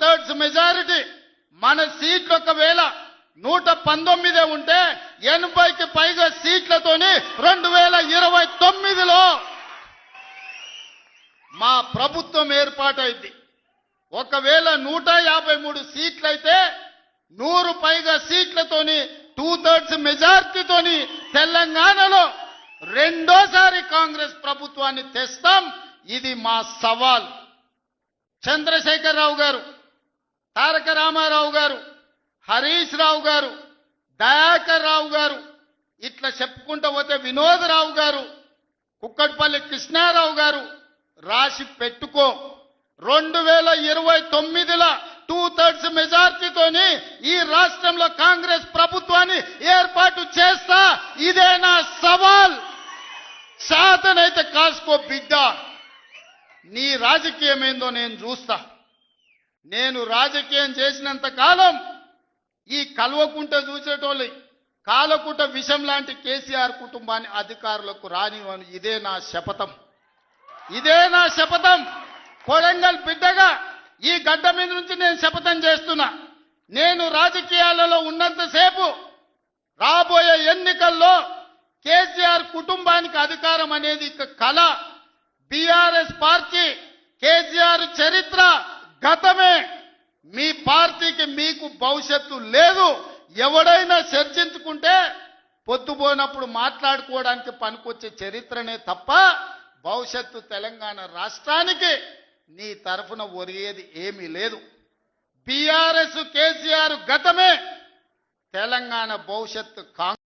2/3 majority మన సీట్లు ఒకవేళ 119 ఉంటే 80కి పైగా సీట్లతోని 2029లో మా ప్రభుత్వం ఏర్పాటైంది. ఒకవేళ 153 సీట్లయితే 100 పైగా సీట్లతోని 2/3 మెజారిటీతోని తెలంగాణలో రెండోసారి కాంగ్రెస్ ప్రభుత్వాన్ని తెస్తాం. ఇది మా సవాల్. చంద్రశేఖరరావు గారు, తారక రామారావు గారు, హరీష్ రావు గారు, దయాకర్ రావు గారు, ఇట్లా చెప్పుకుంటూ పోతే వినోదరావు గారు, కుక్కట్పల్లి కృష్ణారావు గారు రాసి పెట్టుకో. 2029లో 2/3 మెజార్టీతోని ఈ రాష్ట్రంలో కాంగ్రెస్ ప్రభుత్వాన్ని ఏర్పాటు చేస్తా. ఇదే నా సవాల్. శాతనైతే కాసుకో బిడ్డ. నీ రాజకీయం ఏందో నేను చూస్తా. నేను రాజకీయం చేసినంత కాలం ఈ కల్వకుంట చూసేటోళ్ళు కాలకుంట విషం లాంటి కేసీఆర్ కుటుంబాన్ని అధికారులకు రానివ్వను. ఇదే నా శపథం. ఇదే నా శపథం. కొడంగల్ బిడ్డగా ఈ గడ్డ మీద నుంచి నేను శపథం చేస్తున్నా. నేను రాజకీయాలలో ఉన్నంతసేపు రాబోయే ఎన్నికల్లో కేసీఆర్ కుటుంబానికి అధికారం అనేది ఇక కళ. బీఆర్ఎస్ పార్టీ కేసీఆర్ చరిత్ర గతమే. మీ పార్టీకి మీకు భవిష్యత్తు లేదు. ఎవడైనా చర్చించుకుంటే పొద్దుపోయినప్పుడు మాట్లాడుకోవడానికి పనికొచ్చే చరిత్రనే తప్ప భవిష్యత్తు తెలంగాణ రాష్ట్రానికి నీ తరఫున ఒరిగేది ఏమీ లేదు. బీఆర్ఎస్ కేసీఆర్ గతమే, తెలంగాణ భవిష్యత్తు కాంగ్రెస్.